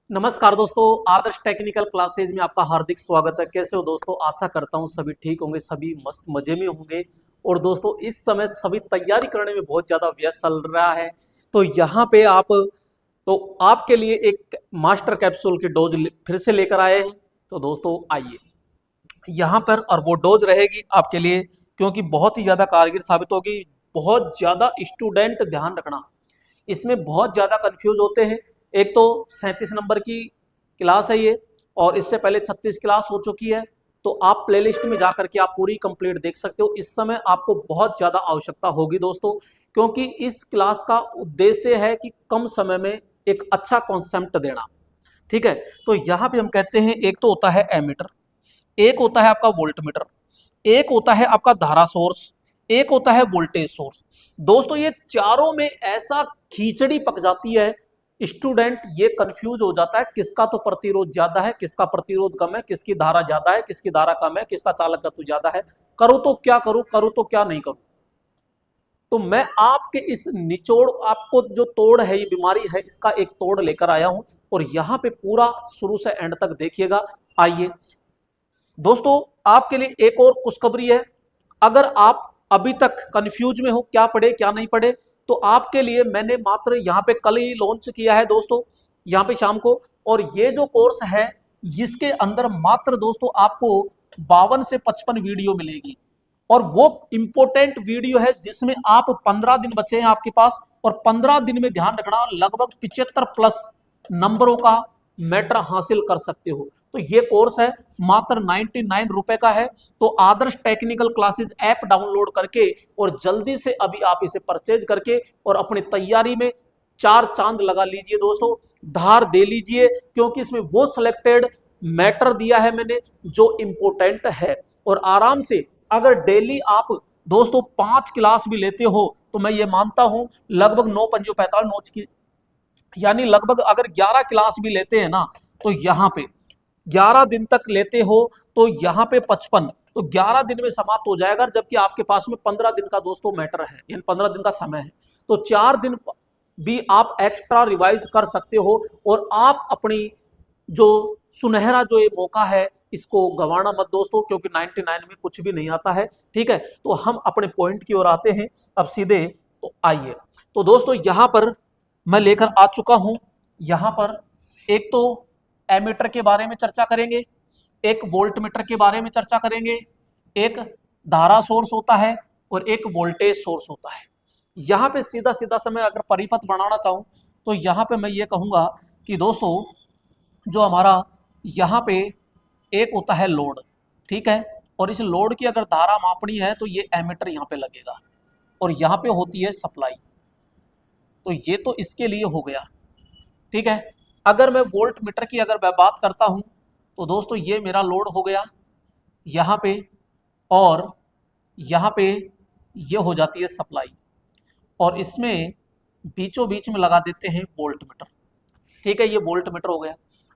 नमस्कार दोस्तों, आदर्श technical classes में आपका हार्दिक स्वागत है। कैसे हो दोस्तों? आशा करता हूँ सभी ठीक होंगे, सभी मस्त मजे में होंगे। और दोस्तों इस समय सभी तैयारी करने में बहुत ज़्यादा व्यस्त चल रहा है। तो यहाँ पे आपके लिए एक मास्टर कैप्सूल की डोज फिर से लेकर आए हैं। तो दोस्तों आइए यहाँ पर, और वो डोज रहेगी आपके लिए, क्योंकि बहुत ही ज़्यादा कारगर साबित होगी। बहुत ज़्यादा स्टूडेंट ध्यान रखना, इसमें बहुत ज़्यादा कंफ्यूज होते हैं। एक तो 37 नंबर की क्लास है ये, और इससे पहले 36 क्लास हो चुकी है। तो आप प्लेलिस्ट में जा करके आप पूरी कंप्लीट देख सकते हो। इस समय आपको बहुत ज़्यादा आवश्यकता होगी दोस्तों, क्योंकि इस क्लास का उद्देश्य है कि कम समय में एक अच्छा कॉन्सेप्ट देना। ठीक है, तो यहाँ पे हम कहते हैं एक तो होता है एमीटर, एक होता है आपका वोल्ट मीटर, एक होता है आपका धारा सोर्स, एक होता है वोल्टेज सोर्स। दोस्तों ये चारों में ऐसा खींचड़ी पक जाती है, स्टूडेंट ये कंफ्यूज हो जाता है किसका तो प्रतिरोध ज्यादा है, किसका प्रतिरोध कम है, किसकी धारा ज्यादा है, किसकी धारा कम है, किसका चालकत्व ज्यादा है। करूं तो क्या करूं, करूं तो क्या नहीं करूं। तो मैं आपके इस निचोड़, आपको जो तोड़ है, ये बीमारी है, इसका एक तोड़ लेकर आया हूं। और यहां पे पूरा शुरू से एंड तक देखिएगा। आइए दोस्तों, आपके लिए एक और खुशखबरी है। अगर आप अभी तक कंफ्यूज में हो क्या पढ़े क्या नहीं पढ़े, तो आपके लिए मैंने मात्र यहाँ पे कल ही लॉन्च किया है दोस्तों, यहाँ पे शाम को। और ये जो कोर्स है, इसके अंदर मात्र दोस्तों आपको 52 से 55 वीडियो मिलेगी। और वो इंपोर्टेंट वीडियो है जिसमें आप 15 दिन बचे हैं आपके पास, और 15 दिन में ध्यान रखना लगभग 75 प्लस नंबरों का मैटर हासिल कर सकते हो। तो ये कोर्स है मात्र 99 रुपए का है। तो आदर्श टेक्निकल क्लासेज ऐप डाउनलोड करके और जल्दी से अभी आप इसे परचेज करके और अपनी तैयारी में चार चांद लगा लीजिए दोस्तों, धार दे लीजिए, क्योंकि इसमें वो सिलेक्टेड मैटर दिया है मैंने जो इंपोर्टेंट है। और आराम से अगर डेली आप दोस्तों 5 क्लास भी लेते हो, तो मैं ये मानता हूं लगभग 9 5 45 नोट्स की, यानी लगभग अगर 11 क्लास भी लेते हैं ना, तो यहाँ पे 11 दिन तक लेते हो तो यहाँ पे 55, तो 11 दिन में समाप्त हो जाएगा। जबकि आपके पास में 15 दिन का दोस्तों मैटर है, इन 15 दिन का समय है। तो 4 दिन भी आप एक्स्ट्रा रिवाइज कर सकते हो। और आप अपनी जो सुनहरा जो ये मौका है, इसको गंवाना मत दोस्तों, क्योंकि 99 में कुछ भी नहीं आता है। ठीक है, तो हम अपने पॉइंट की ओर आते हैं अब सीधे। तो आइए, तो दोस्तों यहाँ पर मैं लेकर आ चुका हूं। यहाँ पर एक तो एमीटर के बारे में चर्चा करेंगे, एक वोल्ट मीटर के बारे में चर्चा करेंगे, एक धारा सोर्स होता है और एक वोल्टेज सोर्स होता है। यहाँ पे सीधा सीधा से मैं अगर परिपथ बनाना चाहूँ, तो यहाँ पे मैं ये कहूँगा कि दोस्तों जो हमारा यहाँ पे एक होता है लोड, ठीक है, और इस लोड की अगर धारा मापनी है तो ये एमीटर यहाँ पे लगेगा, और यहाँ पे होती है सप्लाई। तो ये तो इसके लिए हो गया। ठीक है, अगर मैं वोल्ट मीटर की अगर मैं बात करता हूं, तो दोस्तों ये मेरा लोड हो गया यहाँ पे, और यहाँ पे ये हो जाती है सप्लाई, और इसमें बीचों बीच में लगा देते हैं वोल्ट मीटर। ठीक है, ये वोल्ट मीटर हो गया।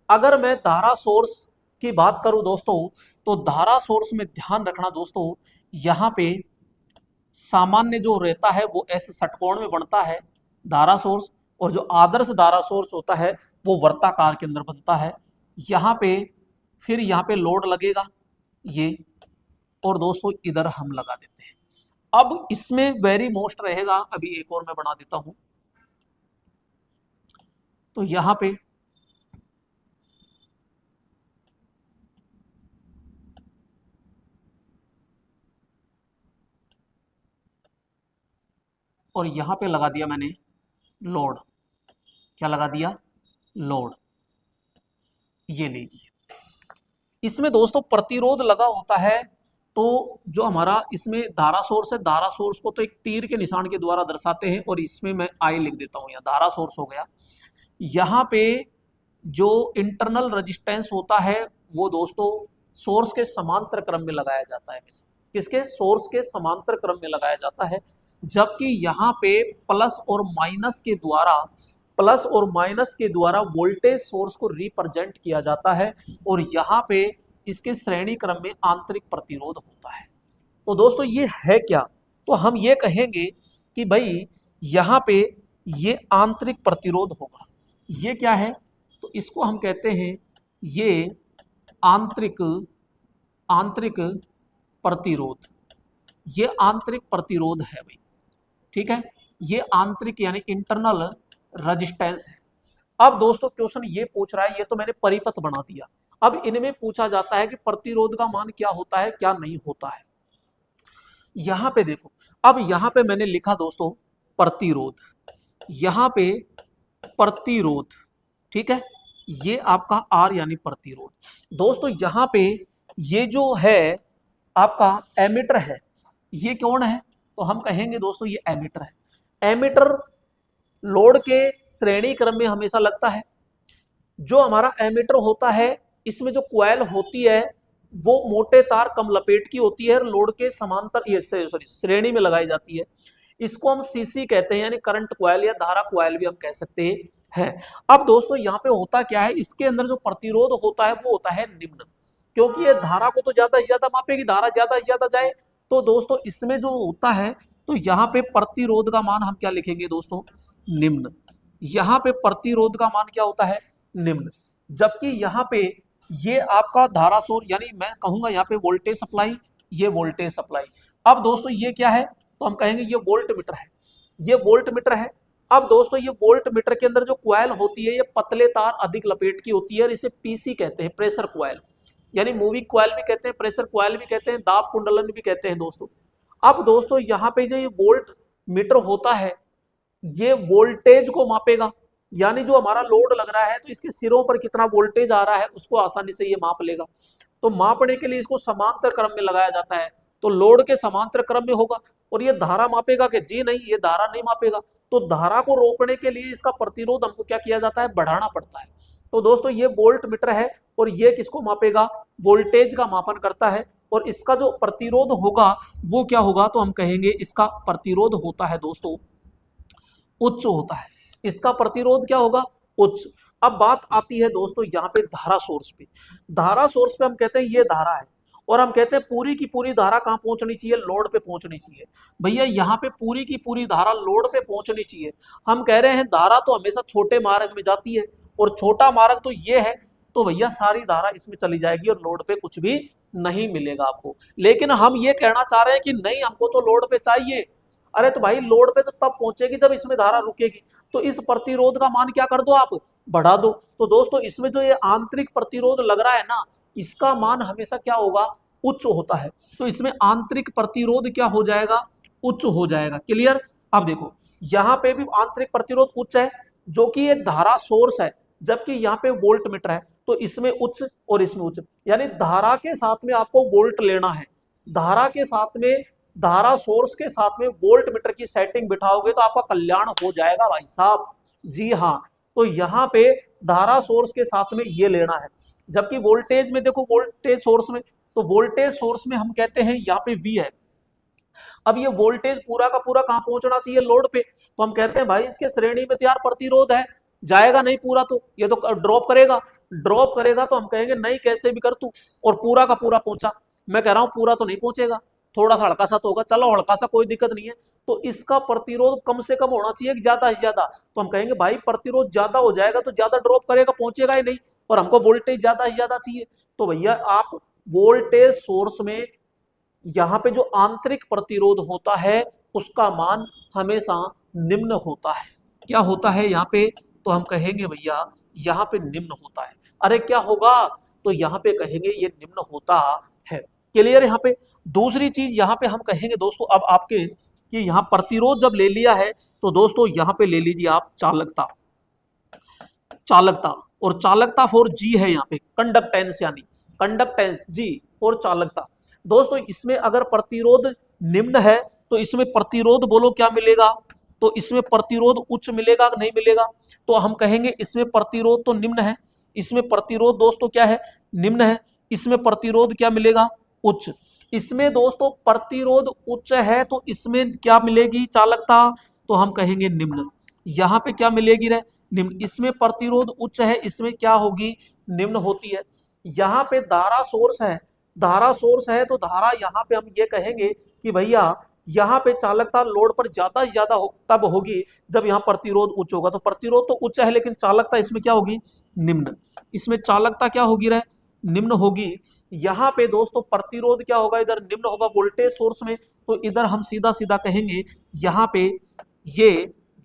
अगर मैं धारा सोर्स की बात करूं दोस्तों, तो धारा सोर्स में ध्यान रखना दोस्तों, यहाँ पे सामान्य जो रहता है वो ऐसे षटकोण में बनता है धारा सोर्स, और जो आदर्श धारा सोर्स होता है वो वर्ताकार के अंदर बनता है। यहाँ पे फिर यहाँ पे लोड लगेगा ये, और दोस्तों इधर हम लगा देते हैं। अब इसमें वेरी मोस्ट रहेगा, अभी एक और मैं बना देता हूं। तो यहाँ पे और यहाँ पे लगा दिया मैंने लोड। क्या लगा दिया? लोड। ये लीजिए, इसमें दोस्तों प्रतिरोध लगा होता है। तो जो हमारा इसमें धारा सोर्स है, धारा सोर्स को तो एक तीर के निशान के द्वारा दर्शाते हैं, और इसमें मैं आई लिख देता हूं, यहाँ धारा सोर्स हो गया। यहाँ पे जो इंटरनल रेजिस्टेंस होता है वो दोस्तों सोर्स के समांतर क्रम में लगाया जाता है हमेशा। किसके? सोर्स के समांतर क्रम में लगाया जाता है। जबकि यहाँ पे प्लस और माइनस के द्वारा वोल्टेज सोर्स को रिप्रेजेंट किया जाता है, और यहाँ पे इसके श्रेणी क्रम में आंतरिक प्रतिरोध होता है। तो दोस्तों ये है क्या? तो हम ये कहेंगे कि भाई यहाँ पे ये आंतरिक प्रतिरोध होगा। ये क्या है? तो इसको हम कहते हैं ये आंतरिक आंतरिक प्रतिरोध, ये आंतरिक प्रतिरोध है भाई, ठीक है, ये आंतरिक यानी इंटरनल रेजिस्टेंस है। अब दोस्तों क्वेश्चन ये पूछ रहा है, ये तो मैंने परिपथ बना दिया, अब इनमें पूछा जाता है कि प्रतिरोध का मान क्या होता है क्या नहीं होता है। यहां पे देखो, अब यहां पे मैंने लिखा दोस्तों प्रतिरोध, यहां पे प्रतिरोध, ठीक है, ये आपका आर यानी प्रतिरोध। दोस्तों यहां पे ये जो है आपका एमीटर है, ये कौन है, तो हम कहेंगे दोस्तों ये एमीटर है। एमीटर लोड के श्रेणी क्रम में हमेशा लगता है। जो हमारा एमीटर होता है इसमें जो क्वाइल होती है वो मोटे तार कम लपेट की होती है, लोड के समांतर ये सॉरी श्रेणी में लगाई जाती है। इसको हम सीसी कहते हैं, यानी करंट क्वाइल या धारा क्वाइल भी हम कह सकते हैं। अब दोस्तों यहाँ पे होता क्या है, इसके अंदर जो प्रतिरोध होता है वो होता है निम्न, क्योंकि ये धारा को तो ज्यादा से ज्यादा मापेगी, धारा ज्यादा से ज्यादा जाए, तो दोस्तों इसमें जो होता है, तो यहाँ पे प्रतिरोध का मान हम क्या लिखेंगे दोस्तों, निम्न। यहाँ पे प्रतिरोध का मान क्या होता है, निम्न। जबकि यहाँ पे ये आपका धारा सोर्स, यानी मैं कहूंगा यहाँ पे वोल्टेज सप्लाई, ये वोल्टेज सप्लाई। अब दोस्तों ये क्या है, तो हम कहेंगे ये वोल्ट मीटर है, ये वोल्ट मीटर है। अब दोस्तों ये वोल्ट मीटर के अंदर जो क्वाइल होती है ये पतले तार अधिक लपेट की होती है, और इसे पीसी कहते हैं, प्रेशर क्वाइल, यानी मूविंग क्वाइल भी कहते हैं, प्रेशर क्वाइल भी कहते हैं, दाब कुंडलन भी कहते हैं दोस्तों। अब दोस्तों यहाँ पे जो ये वोल्ट मीटर होता है ये वोल्टेज को मापेगा, यानी जो हमारा लोड लग रहा है तो इसके सिरों पर कितना वोल्टेज आ रहा है उसको आसानी से ये माप लेगा। तो मापने के लिए इसको समांतर क्रम में लगाया जाता है, तो लोड के समांतर क्रम में होगा। और ये धारा मापेगा कि जी नहीं, ये धारा नहीं मापेगा। तो धारा को रोकने के लिए इसका प्रतिरोध हमको क्या किया जाता है, बढ़ाना पड़ता है। तो दोस्तों ये वोल्ट मीटर है और ये किसको मापेगा, वोल्टेज का मापन करता है। और इसका जो प्रतिरोध होगा वो क्या होगा, तो हम कहेंगे इसका प्रतिरोध होता है दोस्तों उच्च होता है। इसका प्रतिरोध क्या होगा, उच्च। अब बात आती है दोस्तों यहाँ पे धारा सोर्स पे। धारा सोर्स पे हम कहते हैं ये धारा है, और हम कहते हैं पूरी की पूरी धारा कहाँ पहुंचनी चाहिए, लोड पे पहुंचनी चाहिए। भैया यहाँ पे पूरी की पूरी धारा लोड पे पहुंचनी चाहिए। हम कह रहे हैं धारा तो हमेशा छोटे मार्ग में जाती है, और छोटा मार्ग तो ये है, तो भैया सारी धारा इसमें चली जाएगी और लोड पे कुछ भी नहीं मिलेगा आपको। लेकिन हम ये कहना चाह रहे हैं कि नहीं, हमको तो लोड पे चाहिए। अरे तो भाई लोड पे तो तब पहुंचेगी जब इसमें धारा रुकेगी, तो इस प्रतिरोध का मान क्या कर दो, आप बढ़ा दो। तो दोस्तों इसमें जो ये आंतरिक प्रतिरोध लग रहा है ना, इसका मान हमेशा क्या होगा, उच्च होता है। तो इसमें आंतरिक प्रतिरोध क्या हो जाएगा, उच्च हो जाएगा। क्लियर। अब देखो यहाँ पे भी आंतरिक प्रतिरोध उच्च है, जो कि ये धारा सोर्स है, जबकि यहाँ पे वोल्ट मीटर है, तो इसमें उच्च और इसमें उच्च। यानी धारा के साथ में आपको वोल्ट लेना है, धारा के साथ में, धारा सोर्स के साथ में वोल्ट मीटर की सेटिंग बिठाओगे तो आपका कल्याण हो जाएगा भाई साहब। जी हाँ, तो यहाँ पे धारा सोर्स के साथ में ये लेना है। जबकि वोल्टेज में देखो, वोल्टेज सोर्स में, तो वोल्टेज सोर्स में हम कहते हैं यहाँ पे V है। अब ये वोल्टेज पूरा का पूरा कहाँ पहुंचना चाहिए, लोड पे। तो हम कहते हैं भाई इसके श्रेणी में तो यार प्रतिरोध है, जाएगा नहीं पूरा, तो ये तो ड्रॉप करेगा। ड्रॉप करेगा तो हम कहेंगे नहीं, कैसे भी कर तू, और पूरा का पूरा पहुंचा। मैं कह रहा हूं पूरा तो नहीं पहुंचेगा, थोड़ा सा हल्का सा तो होगा, चलो हल्का सा कोई दिक्कत नहीं है। तो इसका प्रतिरोध कम से कम होना चाहिए, ज्यादा से ज्यादा। तो हम कहेंगे भाई प्रतिरोध ज्यादा हो जाएगा तो ज्यादा ड्रॉप करेगा, पहुंचेगा ही नहीं, और हमको वोल्टेज ज्यादा से ज्यादा चाहिए। तो भैया आप वोल्टेज सोर्स में यहाँ पे जो आंतरिक प्रतिरोध होता है उसका मान हमेशा निम्न होता है। क्या होता है यहाँ पे, तो हम कहेंगे भैया यहाँ पे निम्न होता है। अरे क्या होगा, तो यहाँ पे कहेंगे ये निम्न होता है। क्लियर। यहाँ पे दूसरी चीज यहाँ पे हम कहेंगे दोस्तों, अब आपके कि यहाँ प्रतिरोध जब ले लिया है तो दोस्तों यहाँ पे ले लीजिए आप चालकता। चालकता और चालकता फॉर जी है यहाँ पे, कंडक्टेंस यानी कंडक्टेंस जी और चालकता। दोस्तों इसमें अगर प्रतिरोध निम्न है तो इसमें प्रतिरोध बोलो क्या मिलेगा, तो इसमें प्रतिरोध उच्च मिलेगा कि नहीं मिलेगा, तो हम कहेंगे इसमें प्रतिरोध तो निम्न है, इसमें प्रतिरोध दोस्तों क्या है, निम्न है। इसमें प्रतिरोध क्या मिलेगा, उच्च। इसमें दोस्तों प्रतिरोध उच्च है तो इसमें क्या मिलेगी, चालकता, तो हम कहेंगे निम्न। यहाँ पे क्या मिलेगी रे, निम्न। इसमें प्रतिरोध उच्च है, इसमें क्या होगी, निम्न होती है। यहाँ पे धारा सोर्स है, धारा सोर्स है तो धारा यहाँ पे हम ये कहेंगे कि भैया यहाँ पे चालकता लोड पर ज्यादा से ज्यादा तब होगी जब यहाँ प्रतिरोध उच्च होगा। तो प्रतिरोध तो उच्च है लेकिन चालकता इसमें क्या होगी, निम्न। इसमें चालकता क्या होगी रे, निम्न होगी। यहाँ पे दोस्तों प्रतिरोध क्या होगा, इधर निम्न होगा वोल्टेज सोर्स में, तो इधर हम सीधा सीधा कहेंगे यहाँ पे ये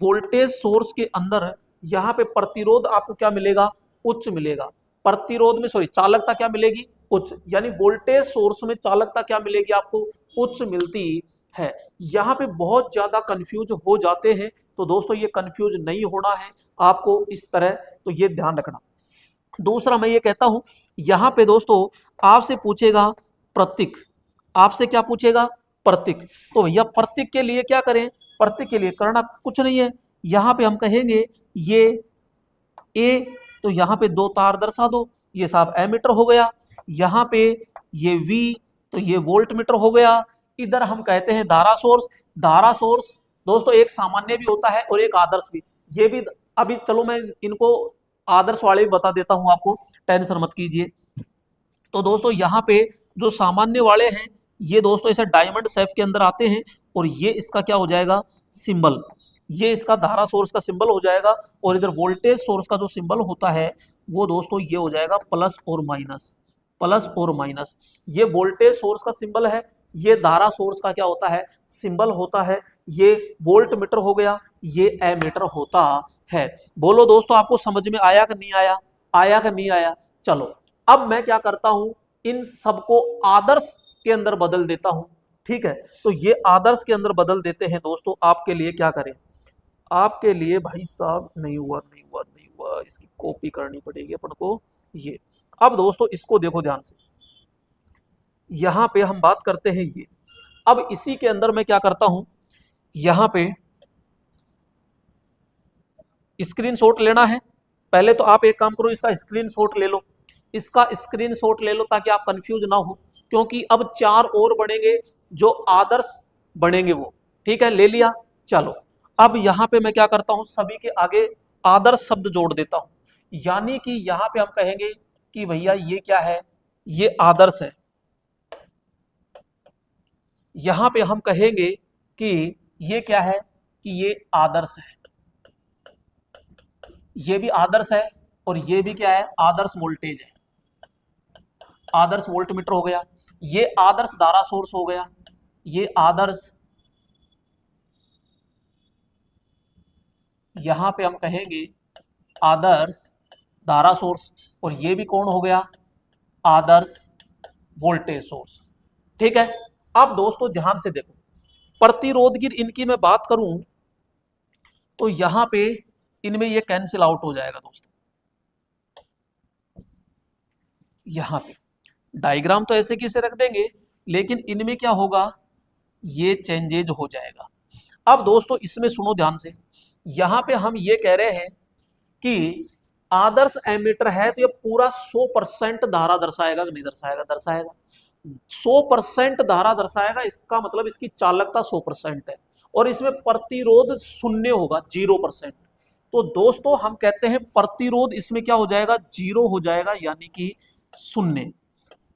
वोल्टेज सोर्स के अंदर यहाँ पे प्रतिरोध आपको क्या मिलेगा, उच्च मिलेगा। प्रतिरोध में सॉरी चालकता क्या मिलेगी, उच्च, यानी वोल्टेज सोर्स में चालकता क्या मिलेगी आपको, उच्च मिलती है। यहाँ पे बहुत ज्यादा कंफ्यूज हो जाते हैं, तो दोस्तों ये कंफ्यूज नहीं होना है आपको इस तरह, तो ये ध्यान रखना। दूसरा मैं ये कहता हूं, यहाँ पे दोस्तों आपसे पूछेगा प्रतीक, आपसे क्या पूछेगा, प्रतीक। तो भैया प्रतीक के लिए क्या करें, प्रतीक के लिए करना कुछ नहीं है, यहाँ पे हम कहेंगे ये ए, तो यहाँ पे दो तार दर्शा दो, ये साहब एमीटर हो गया। यहाँ पे ये वी, तो ये वोल्ट मीटर हो गया। इधर हम कहते हैं धारा सोर्स। धारा सोर्स दोस्तों एक सामान्य भी होता है और एक आदर्श भी, ये भी अभी चलो मैं इनको आदर्श वाले भी बता देता हूं आपको, टेंशन मत कीजिए। तो दोस्तों यहाँ पे जो सामान्य वाले हैं ये दोस्तों ऐसे डायमंड शेप के अंदर आते हैं, और ये इसका क्या हो जाएगा, सिंबल, ये इसका धारा सोर्स का सिंबल हो जाएगा। और इधर वोल्टेज सोर्स का जो सिंबल होता है वो दोस्तों ये हो जाएगा प्लस और माइनस, प्लस और माइनस। ये वोल्टेज सोर्स का सिंबल है, ये धारा सोर्स का क्या होता है, सिंबल होता है। ये वोल्ट मीटर हो गया, ये एमीटर होता है। बोलो दोस्तों आपको समझ में आया कि नहीं आया, आया कि नहीं आया। चलो अब मैं क्या करता हूं, इन सबको आदर्श के अंदर बदल देता हूं, ठीक है। तो ये आदर्श के अंदर बदल देते हैं दोस्तों, आपके लिए क्या करें, आपके लिए भाई साहब नहीं हुआ नहीं हुआ नहीं हुआ, इसकी कॉपी करनी पड़ेगी अपन को। ये अब दोस्तों इसको देखो ध्यान से, यहां पे हम बात करते हैं ये। अब इसी के अंदर मैं क्या करता हूं, यहां पे स्क्रीनशॉट लेना है। पहले तो आप एक काम करो, इसका स्क्रीनशॉट ले लो, इसका स्क्रीनशॉट ले लो ताकि आप कंफ्यूज ना हो, क्योंकि अब चार और बनेंगे जो आदर्श बनेंगे वो, ठीक है, ले लिया। चलो अब यहां पे मैं क्या करता हूं, सभी के आगे आदर्श शब्द जोड़ देता हूं, यानी कि यहां पे हम कहेंगे कि भैया ये क्या है, ये आदर्श है। यहां पे हम कहेंगे कि ये क्या है, कि ये आदर्श है, ये भी आदर्श है, और ये भी क्या है, आदर्श वोल्टेज है, आदर्श वोल्ट मीटर हो गया। ये आदर्श धारा सोर्स हो गया, ये आदर्श, यहां पे हम कहेंगे आदर्श धारा सोर्स, और ये भी कौन हो गया, आदर्श वोल्टेज सोर्स, ठीक है। अब दोस्तों ध्यान से देखो, प्रतिरोध की इनकी मैं बात करूं तो यहां पे इनमें ये कैंसिल आउट हो जाएगा दोस्तों। यहां पे डायग्राम तो ऐसे कैसे रख देंगे, लेकिन इनमें क्या होगा, ये चेंजेज हो जाएगा। अब दोस्तों इसमें सुनो ध्यान से, यहां पे हम ये कह रहे हैं कि आदर्श एमीटर है तो ये पूरा 100% धारा दर्शाएगा कि नहीं दर्शाएगा, दर्शाएगा। 100% धारा दर्शाएगा, इसका मतलब इसकी चालकता 100% है, और इसमें प्रतिरोध शून्य होगा, 0%। तो दोस्तों हम कहते हैं प्रतिरोध इसमें क्या हो जाएगा, 0 हो जाएगा, यानी कि शून्य।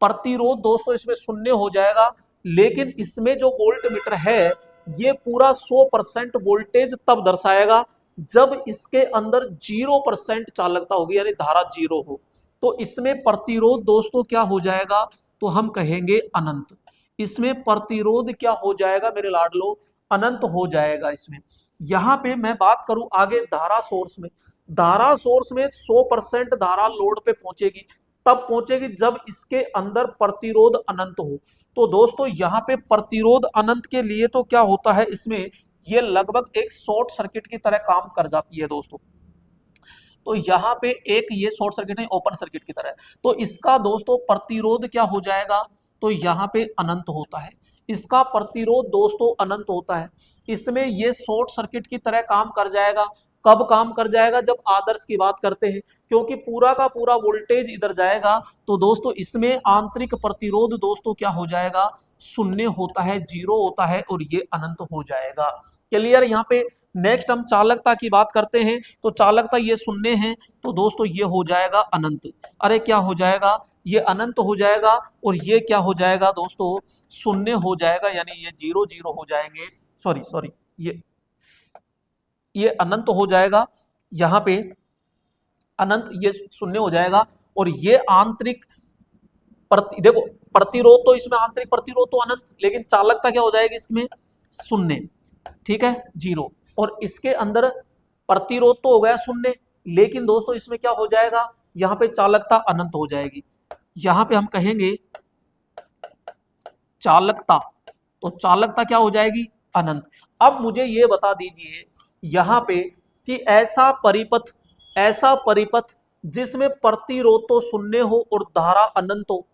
प्रतिरोध दोस्तों इसमें शून्य हो जाएगा, लेकिन इसमें जो वोल्ट मीटर है ये पूरा 100% वोल्टेज तब दर्शाएगा जब इसके अंदर 0% चालकता होगी, यानी धारा 0 हो। तो इसमें प्रतिरोध दोस्तों क्या हो जाएगा, तो हम कहेंगे अनंत। इसमें प्रतिरोध क्या हो जाएगा मेरे लाडलो, अनंत हो जाएगा इसमें। यहां पे मैं बात करूं आगे धारा सोर्स में, धारा सोर्स में 100% धारा लोड पे पहुंचेगी, तब पहुंचेगी जब इसके अंदर प्रतिरोध अनंत हो। तो दोस्तों यहाँ पे प्रतिरोध अनंत के लिए तो क्या होता है, इसमें ये लगभग एक शॉर्ट सर्किट की तरह काम कर जाती है दोस्तों। तो यहाँ पे एक ये शॉर्ट सर्किट है, ओपन सर्किट की तरह। तो इसका दोस्तों प्रतिरोध क्या हो जाएगा, तो यहाँ पे अनंत होता है, इसका प्रतिरोध दोस्तों अनंत होता है। इसमें ये शॉर्ट सर्किट की तरह काम कर जाएगा, कब काम कर जाएगा, जब आदर्श की बात करते हैं, क्योंकि पूरा का पूरा वोल्टेज इधर जाएगा। तो दोस्तों इसमें आंतरिक प्रतिरोध दोस्तों क्या हो जाएगा, शून्य होता है, जीरो होता है, और ये अनंत हो जाएगा। क्लियर। यहाँ पे नेक्स्ट हम चालकता की बात करते हैं, तो चालकता ये शून्य है, तो दोस्तों ये हो जाएगा अनंत। अरे क्या हो जाएगा, ये अनंत हो जाएगा, और ये क्या हो जाएगा दोस्तों, शून्य हो जाएगा, यानी ये जीरो जीरो हो जाएंगे। सॉरी सॉरी, ये अनंत हो जाएगा, यहाँ पे अनंत, ये शून्य हो जाएगा, और ये आंतरिक देखो प्रतिरोध तो इसमें आंतरिक प्रतिरोध तो अनंत, लेकिन चालकता क्या हो जाएगी इसमें, शून्य, ठीक है, जीरो। और इसके अंदर प्रतिरोध तो हो गया शून्य, लेकिन दोस्तों इसमें क्या हो जाएगा, यहाँ पे चालकता अनंत हो जाएगी। यहाँ पे हम कहेंगे चालकता, तो चालकता क्या हो जाएगी, अनंत। अब मुझे ये बता दीजिए यहाँ पे कि ऐसा परिपथ जिसमें प्रतिरोध तो शून्य हो और धारा अनंत हो,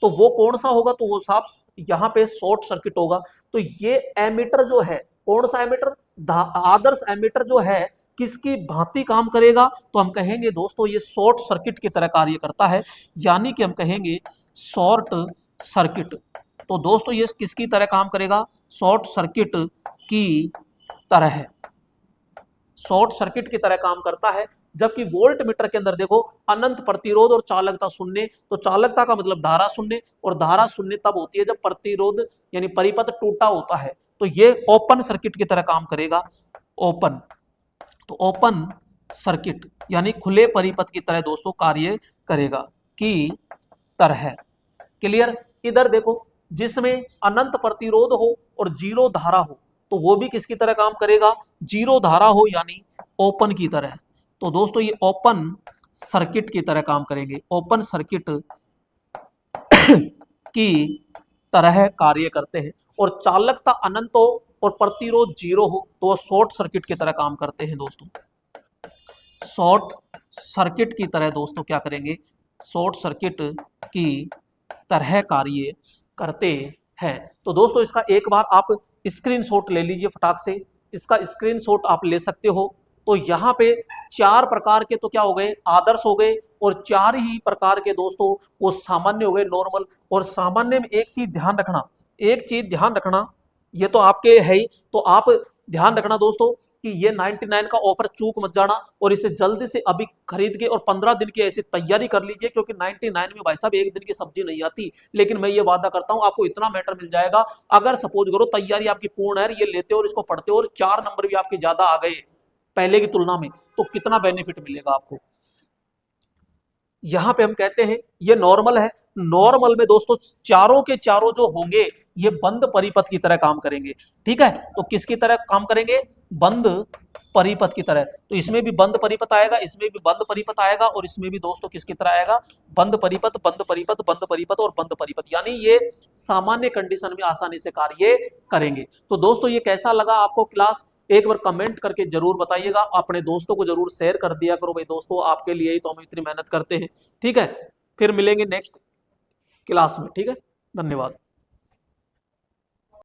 तो वो कौन सा होगा, तो वो साफ यहाँ पे शॉर्ट सर्किट होगा। तो ये एमीटर जो है, कौन सा एमीटर, आदर्श एमीटर जो है, किसकी भांति काम करेगा, तो हम कहेंगे दोस्तों ये शॉर्ट सर्किट की तरह कार्य करता है, यानी कि हम कहेंगे शॉर्ट सर्किट। तो दोस्तों ये किसकी तरह काम करेगा, शॉर्ट सर्किट की तरह, शॉर्ट सर्किट की तरह काम करता है। जबकि वोल्ट मीटर के अंदर देखो अनंत प्रतिरोध और चालकता शून्य, तो चालकता का मतलब धारा शून्य, और धारा शून्य तब होती है जब प्रतिरोध यानी परिपथ टूटा होता है। तो ये ओपन सर्किट की तरह काम करेगा, ओपन, तो ओपन सर्किट यानी खुले परिपथ की तरह दोस्तों कार्य करेगा की तरह। क्लियर। इधर देखो जिसमें अनंत प्रतिरोध हो और जीरो धारा हो, तो वो भी किसकी तरह काम करेगा, जीरो धारा हो, यानी ओपन की तरह। तो दोस्तों ये ओपन सर्किट की तरह काम करेंगे, ओपन सर्किट की तरह कार्य करते हैं। और चालकता अनंत हो और प्रतिरोध जीरो हो, तो वो शॉर्ट सर्किट की तरह काम करते हैं दोस्तों, शॉर्ट सर्किट की तरह दोस्तों क्या करेंगे, शॉर्ट सर्किट की तरह कार्य करते हैं। तो दोस्तों इसका एक बार आप स्क्रीनशॉट ले लीजिए फटाक से, इसका स्क्रीनशॉट आप ले सकते हो। तो यहाँ पे चार प्रकार के तो क्या हो गए, आदर्श हो गए, और चार ही प्रकार के दोस्तों वो सामान्य हो गए, नॉर्मल। और सामान्य में एक चीज ध्यान रखना, एक चीज ध्यान रखना, ये तो आपके है ही, तो आप ध्यान रखना दोस्तों कि ये 99 का ऑफर चूक मत जाना, और इसे जल्दी से अभी खरीद के और 15 दिन की ऐसी तैयारी कर लीजिए, क्योंकि 99 में भाई साहब एक दिन की सब्जी नहीं आती। लेकिन मैं ये वादा करता हूं आपको इतना मैटर मिल जाएगा, अगर सपोज करो तैयारी आपकी पूर्ण है, ये लेते हो और इसको पढ़ते हो और 4 नंबर भी आपके ज्यादा आ गए पहले की तुलना में, तो कितना बेनिफिट मिलेगा आपको। यहां पे हम कहते हैं ये नॉर्मल है, नॉर्मल में दोस्तों चारों के चारों जो होंगे ये बंद परिपथ की तरह काम करेंगे, ठीक है। तो किसकी तरह काम करेंगे, बंद परिपथ की तरह। तो इसमें भी बंद परिपथ आएगा, इसमें भी बंद परिपथ आएगा, और इसमें भी दोस्तों किसकी तरह आएगा, बंद परिपथ, बंद परिपथ, बंद परिपथ और बंद परिपथ, यानी ये सामान्य कंडीशन में आसानी से कार्य करेंगे। तो दोस्तों ये कैसा लगा आपको क्लास, एक बार कमेंट करके जरूर बताइएगा, अपने दोस्तों को जरूर शेयर कर दिया करो भाई दोस्तों, आपके लिए ही तो हम इतनी मेहनत करते हैं, ठीक है। फिर मिलेंगे नेक्स्ट क्लास में, ठीक है, धन्यवाद।